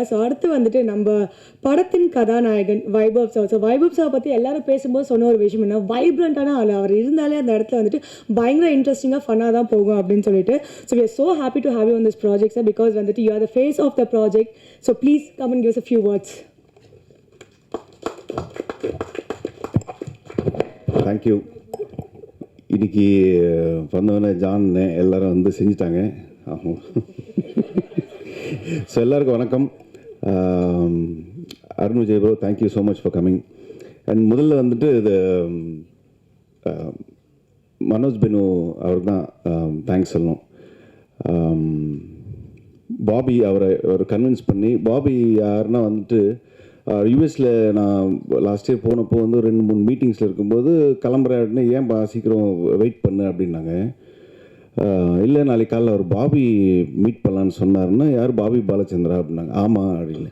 So அடுத்து வந்துட்டு நம்ம படத்தின் கதாநாயகன் Vaibhav sir. So Vaibhav sir பற்றி எல்லாரும் பேசும்போது சொன்ன ஒரு விஷயம் என்ன, வைப்ரண்டான ஆள். அவர் இருந்தாலே அந்த இடத்துல வந்துட்டு பயங்கர இன்ட்ரெஸ்டிங்காக ஃபன்னாக தான் போகும் அப்படின்னு சொல்லிட்டு. So we are so happy to have you on this project, sir, because வந்துட்டு you are the face of the project. So please come and give us a few words. Thank you. இன்னைக்கு வந்தவொடனே ஜான் எல்லாரும் வந்து செஞ்சுட்டாங்க. ஆமாம். So எல்லாருக்கும் வணக்கம். Arun Vijay bro, thank you so much for coming. And முதல்ல வந்துட்டு இது மனோஜ் பெனு அவருக்கு தான் தேங்க்ஸ் சொல்லணும். பாபி அவரை கன்வின்ஸ் பண்ணி, பாபி யாருன்னா வந்துட்டு யூஎஸில் நான் லாஸ்ட் இயர் போனப்போ வந்து 2-3 மீட்டிங்ஸில் இருக்கும்போது கிளம்புறேன்னு, ஏன் சீக்கிரம் வெயிட் பண்ணு அப்படின்னாங்க. இல்லை நாளைக்கு காலையில் அவர் பாபி மீட் பண்ணலான்னு சொன்னார்னா, யார் பாபி பாலச்சந்திரா அப்படின்னாங்க. ஆமாம் அப்படின்னு.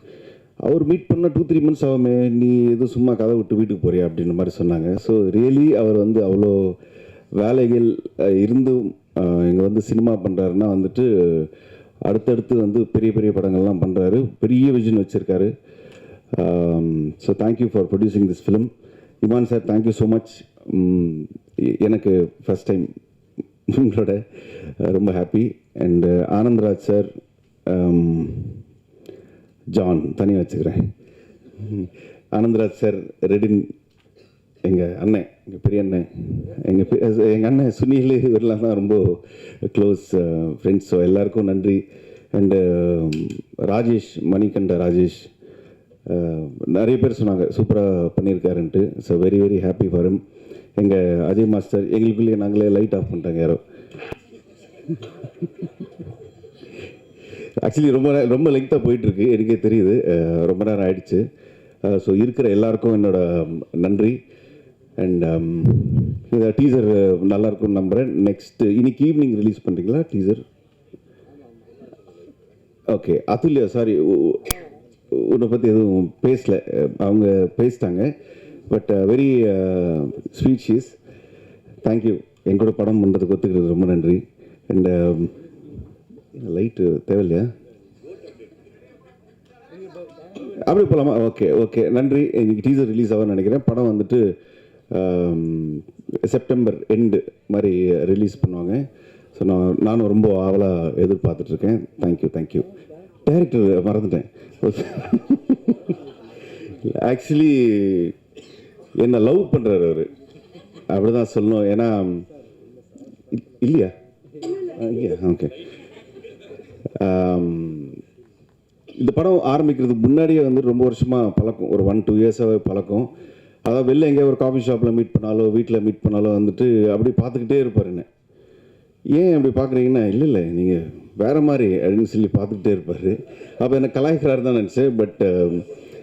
அவர் மீட் பண்ணால் 2-3 மந்த்ஸ் ஆகுமே, நீ எதுவும் சும்மா கதை விட்டு வீட்டுக்கு போறியா அப்படின்ற மாதிரி சொன்னாங்க. ஸோ ரியலி அவர் வந்து அவ்வளோ வேலைகள் இருந்தும் இங்கே வந்து சினிமா பண்ணுறாருன்னா வந்துட்டு அடுத்தடுத்து வந்து பெரிய பெரிய படங்கள்லாம் பண்ணுறாரு, பெரிய விஷன் வச்சுருக்காரு. So thank you for producing this film. Imman sir, thank you so much. எனக்கு ஃபஸ்ட் டைம் உங்களோட ரொம்ப ஹாப்பி. அண்டு ஆனந்த்ராஜ் சார், ஜான் தனியாக வச்சுக்கிறேன். ஆனந்த்ராஜ் சார், ரெடின் எங்கள் அண்ணன், எங்கள் பெரிய அண்ணன், எங்கள் அண்ணன் சுனில், இவரெல்லாம் தான் ரொம்ப க்ளோஸ் ஃப்ரெண்ட்ஸ். ஸோ எல்லாருக்கும் நன்றி. அண்டு ராஜேஷ், மணிகண்ட ராஜேஷ், நிறைய பேர் சொன்னாங்க சூப்பராக பண்ணியிருக்காருன்ட்டு. So very very happy for him. எங்கள் அஜய் மாஸ்டர், எங்களுக்குள்ளேயே நாங்களே லைட் ஆஃப் பண்ணிட்டாங்க யாரோ. ஆக்சுவலி ரொம்ப லெங்க்தாக போயிட்டுருக்கு, எனக்கே தெரியுது, ரொம்ப நேரம் ஆயிடுச்சு. ஸோ இருக்கிற எல்லாருக்கும் என்னோட நன்றி. அண்ட் இந்த டீசர் நல்லாயிருக்கும்னு நம்புகிறேன். நெக்ஸ்ட்டு இன்னைக்கு ஈவினிங் ரிலீஸ் பண்ணுறீங்களா டீசர்? ஓகே. அதுல்லையா, சாரி, உன்னை பற்றி எதுவும் பேசலை, அவங்க பேசிட்டாங்க. But very sweet she's. Thank you. எங்கூட படம் பண்ணுறதுக்கு ஒத்துக்கிறது ரொம்ப நன்றி. அண்ட் லைட்டு தேவையில்லையா? அப்படி போகலாமா? ஓகே ஓகே, நன்றி. இன்னைக்கு டீசர் ரிலீஸ் ஆகும்னு நினைக்கிறேன். படம் வந்துட்டு செப்டம்பர் எண்டு மாதிரி ரிலீஸ் பண்ணுவாங்க. ஸோ நானும் ரொம்ப ஆவலாக எதிர்பார்த்துட்ருக்கேன். Thank you thank you. டைரக்டர் மறந்துட்டேன். ஆக்சுவலி என்னை லவ் பண்ணுறாரு அவர், அப்படி தான் சொல்லணும். ஏன்னா இல்லையா? ஓகே. இந்த படம் ஆரம்பிக்கிறதுக்கு முன்னாடியே வந்து ரொம்ப வருஷமாக பழக்கம், ஒரு 1-2 இயர்ஸாகவே பழக்கம். அதாவது வெளில எங்கேயோ ஒரு காஃபி ஷாப்பில் மீட் பண்ணாலோ வீட்டில் மீட் பண்ணாலோ வந்துட்டு அப்படி பார்த்துக்கிட்டே இருப்பார் என்ன. ஏன் அப்படி பார்க்குறீங்கன்னா, இல்லை நீங்கள் வேறு மாதிரி அப்படின்னு சொல்லி பார்த்துக்கிட்டே இருப்பார். அப்போ என்னை கலாய்க்கிறாரு தான் நினச்சேன். பட்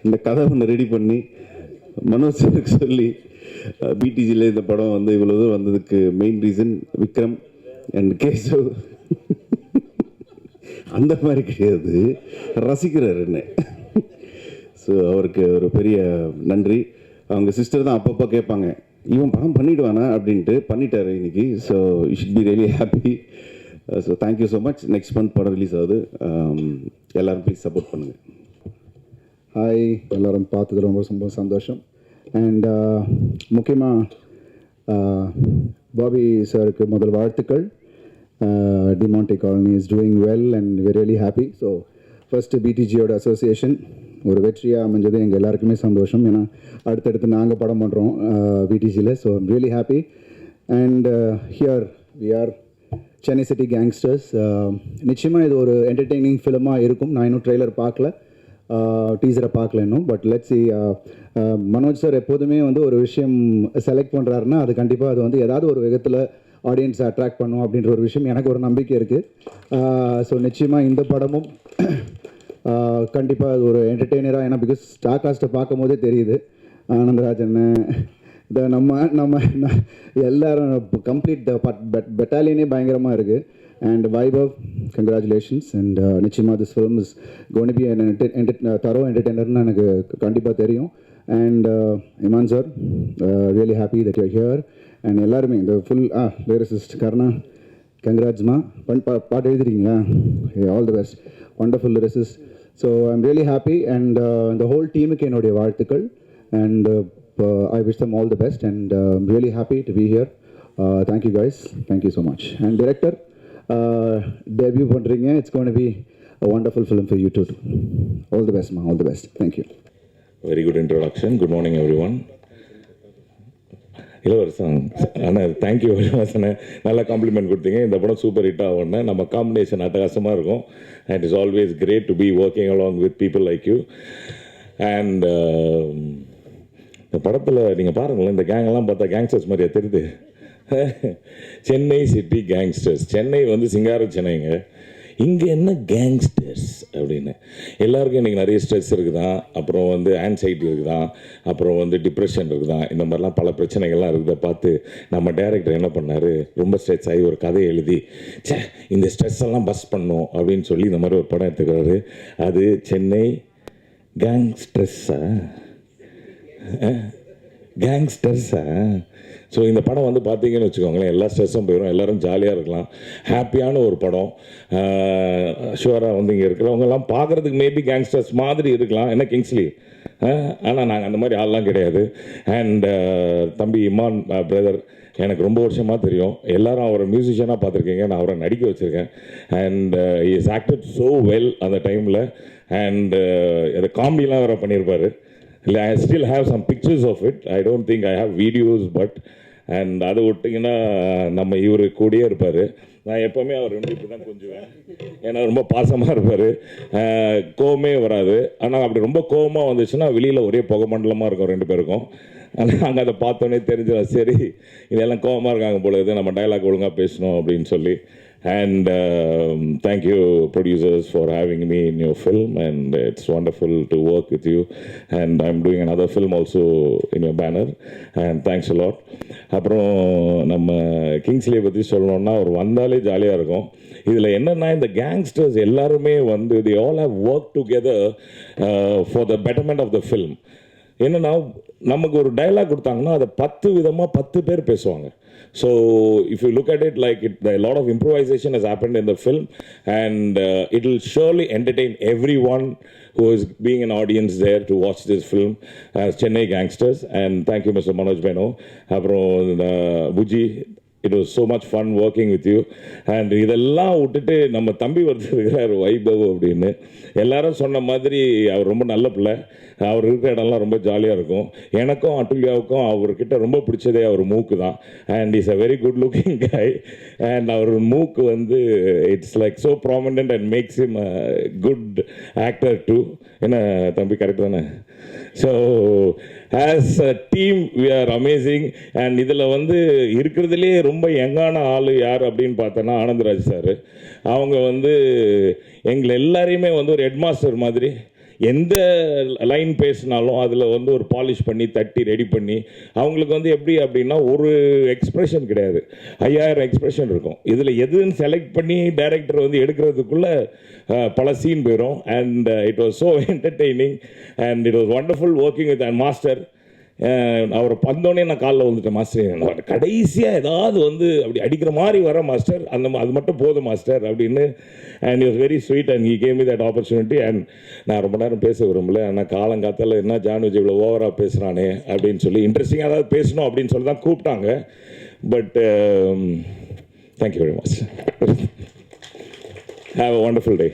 இந்த கதை ஒன்று ரெடி பண்ணி மனோஜருக்கு சொல்லி பிடிஜியில் இந்த படம் வந்து இவ்வளோ தூரம் வந்ததுக்கு main reason Vikram and Keshav. அந்த மாதிரி கிடையாது, ரசிக்கிறார் என்ன. ஸோ அவருக்கு ஒரு பெரிய நன்றி. அவங்க சிஸ்டர் தான் அப்பப்போ கேட்பாங்க, இவன் படம் பண்ணிவிடுவானா அப்படின்ட்டு. பண்ணிட்டார் இன்னைக்கு. So you should be really happy. So thank you so much. Next month படம் ரிலீஸ் ஆகுது. எல்லோரும் ப்ளீஸ் சப்போர்ட் பண்ணுங்கள். ஹாய், எல்லோரும் பார்த்தது ரொம்ப ரொம்ப சந்தோஷம். அண்ட் முக்கியமாக பாபி சாருக்கு முதல் வாழ்த்துக்கள். Demonte Colony is doing well and very really happy. So first பிடிஜியோட அசோசியேஷன் ஒரு வெற்றியாக அமைஞ்சது எங்கள் எல்லாருக்குமே சந்தோஷம். ஏன்னா அடுத்தடுத்து நாங்கள் படம் பண்ணுறோம் பிடிஜியில். So I'm really happy. And here we are Chennai City Gangsters. நிச்சயமாக இது ஒரு என்டர்டெய்னிங் ஃபிலிமாக இருக்கும். நான் இன்னும் ட்ரெய்லர் பார்க்கல, டீசரை பார்க்கல இன்னும். But let's see. Manoj sir எப்போதுமே வந்து ஒரு விஷயம் செலக்ட் பண்ணுறாருன்னா அது கண்டிப்பாக அது வந்து ஏதாவது ஒரு விதத்தில் ஆடியன்ஸை அட்ராக்ட் பண்ணும் அப்படின்ற ஒரு விஷயம் எனக்கு ஒரு நம்பிக்கை இருக்குது. ஸோ நிச்சயமாக இந்த படமும் கண்டிப்பாக அது ஒரு என்டர்டெய்னராக, ஏன்னா பிகாஸ் ஸ்டார் காஸ்ட்டை பார்க்கும் போதே தெரியுது. ஆனந்தராஜன், இந்த நம்ம எல்லாரும் கம்ப்ளீட் பெட்டாலியனே பயங்கரமாக இருக்குது. And Vaibhav, congratulations. அண்ட் நிச்சயமாக this film is gonna be thorough என்டர்டெய்னர்னு எனக்கு கண்டிப்பாக தெரியும். And Imman sir, really happy that you here. And எல்லாருமே இந்த ஃபுல் லிரிசிஸ்ட் கர்ணா, கங்க்ராட்ஸ்மா. பாட்டு எழுதுறீங்களா? All the best. Wonderful lyricist so I'm really happy and இந்த ஹோல் டீமுக்கு என்னுடைய வாழ்த்துக்கள் and I wish them all the best and I'm really happy to be here. Thank you guys, thank you so much. And director debut பண்ணுறீங்க, it's gonna be a wonderful film for you too. All the best, ma. All the best. Thank you. Very good introduction. Good morning, everyone. இளவரசன் அண்ணா, thank you very much அண்ணா, நல்ல complement கொடுத்தீங்க. இந்த படம் super hit ஆகும்னா நம்ம combination அட்டகாசமாக இருக்கும். And it's always great to be working along with people like you. And இந்த படத்தில் நீங்கள் பாருங்களேன், இந்த கேங்கெல்லாம் பார்த்தா கேங்ஸ்டர்ஸ் மாதிரியா தெரியுது. சென்னை சிட்டி கேங்ஸ்டர்ஸ். சென்னை வந்து சிங்கார சென்னைங்க, இங்கே என்ன கேங்ஸ்டர்ஸ் அப்படின்னு. எல்லாருக்கும் இன்றைக்கி நிறைய ஸ்ட்ரெஸ் இருக்குதான், அப்புறம் வந்து ஆன்சைட்டி இருக்குதான், அப்புறம் வந்து டிப்ரெஷன் இருக்குதான், இந்த மாதிரிலாம் பல பிரச்சனைகள்லாம் இருக்குதை பார்த்து நம்ம டைரக்டர் என்ன பண்ணார், ரொம்ப ஸ்ட்ரெஸ் ஆகி ஒரு கதையை எழுதி இந்த ஸ்ட்ரெஸ் எல்லாம் பஸ் பண்ணும் அப்படின்னு சொல்லி இந்த மாதிரி ஒரு படம் எடுத்துக்கிறாரு. அது சென்னை கேங்ஸ்டர்ஸா கேங்ஸ்டர்ஸா. ஸோ இந்த படம் வந்து பார்த்தீங்கன்னு வச்சுக்கோங்களேன், எல்லா ஸ்ட்ரெஸ்ஸும் போயிடும், எல்லோரும் ஜாலியாக இருக்கலாம், ஹாப்பியான ஒரு படம். ஷுவராக வந்து இங்கே இருக்கிறவங்கெல்லாம் பார்க்குறதுக்கு மேபி கேங்ஸ்டர்ஸ் மாதிரி இருக்கலாம், என்ன கிங்ஸ்லி, ஆனால் நாங்கள் அந்த மாதிரி ஆள்லாம் கிடையாது. அண்ட் தம்பி இமான் பிரதர் எனக்கு ரொம்ப வருஷமாக தெரியும், எல்லாரும் அவரை மியூசிஷியனாக பார்த்துருக்கீங்க, நான் அவரை நடிக்க வச்சுருக்கேன். And is acted so well அந்த டைமில். அண்ட் அதை காமெடிலாம் வேறு பண்ணியிருப்பார். I still have some pictures of it. I don't think I have videos, but and அதை விட்டிங்கன்னா நம்ம இவர் கூடயே இருப்பார். நான் எப்போவுமே அவர் ரெண்டு இப்படி தான் கொஞ்சுவேன், ஏன்னா ரொம்ப பாசமாக இருப்பார், கோவமே வராது. ஆனால் அப்படி ரொம்ப கோவமாக வந்துச்சுன்னா வெளியில் ஒரே புகை மண்டலமாக இருக்கும் ரெண்டு பேருக்கும். ஆனால் அங்கே அதை பார்த்தோன்னே தெரிஞ்சிடும், சரி இதெல்லாம் கோவமாக இருக்காங்க போல, இது நம்ம டைலாக் ஒழுங்காக பேசணும் அப்படின்னு சொல்லி. And thank you producers for having me in your film, and it's wonderful to work with you, and I'm doing another film also in your banner, and thanks a lot. அப்புறம் நம்ம கிங்ஸ்லியை பற்றி சொல்லணுன்னா அவர் வந்தாலே ஜாலியாக இருக்கும். இதில் என்னென்னா இந்த கேங்ஸ்டர்ஸ் எல்லாருமே வந்து they all have worked together for the betterment of the film. என்னென்னா நமக்கு ஒரு டைலாக் கொடுத்தாங்கன்னா அதை 10 விதமாக 10 பேர் பேசுவாங்க. So if you look at it, like a lot of improvisation has happened in the film, and it will surely entertain everyone who is being an audience there to watch this film as Chennai Gangsters. And thank you, Mr. Manoj Beno. Aprom Buji, it was so much fun working with you. And இதெல்லாம் விட்டுட்டு நம்ம தம்பி ஒருத்தர் இருக்கிறார் வைபவ் அப்படின்னு. எல்லாரும் சொன்ன மாதிரி அவர் ரொம்ப நல்ல பிள்ளை, அவர் இருக்கிற இடம்லாம் ரொம்ப ஜாலியாக இருக்கும். எனக்கும் அட்டுல்யாவுக்கும் அவர்கிட்ட ரொம்ப பிடிச்சதே அவர் மூக்கு தான். And is a very good looking guy. And அவர் மூக்கு வந்து it's like so prominent and makes him a good actor too. என்ன தம்பி, கரெக்ட் தானே? So as a team we are amazing. And இதில் வந்து இருக்கிறதுலே ரொம்ப யங்கான ஆள் யார் அப்படின்னு பார்த்தோன்னா ஆனந்தராஜ் சார். அவங்க வந்து எங்களை எல்லாரையுமே வந்து ஒரு ஹெட்மாஸ்டர் மாதிரி, எந்த லைன் பேசினாலும் அதில் வந்து ஒரு பாலிஷ் பண்ணி தட்டி ரெடி பண்ணி, அவங்களுக்கு வந்து எப்படி அப்படின்னா ஒரு எக்ஸ்ப்ரெஷன் கிடையாது, 5000 எக்ஸ்ப்ரெஷன் இருக்கும். இதில் எதுன்னு செலக்ட் பண்ணி டைரக்டர் வந்து எடுக்கிறதுக்குள்ளே பல சீன் போயிடும். And it was so entertaining and it was wonderful working with and master. அவரை பந்தோடனே நான் காலில் வந்துட்டேன், மாஸ்டர் கடைசியாக ஏதாவது வந்து அப்படி அடிக்கிற மாதிரி வர மாஸ்டர், அது மட்டும் போதும் மாஸ்டர் அப்படின்னு. And it was very sweet and he came me that opportunity. And நான் ரொம்ப நேரம் பேச விரும்பல, ஆனால் காலங்காத்தால் என்ன ஜான் விஜய் இவ்வளோ ஓவராக பேசுகிறானே அப்படின்னு சொல்லி, இன்ட்ரெஸ்டிங்காக ஏதாவது பேசணும் அப்படின்னு சொல்லி தான் கூப்பிட்டாங்க. But thank you very much. Have a wonderful day.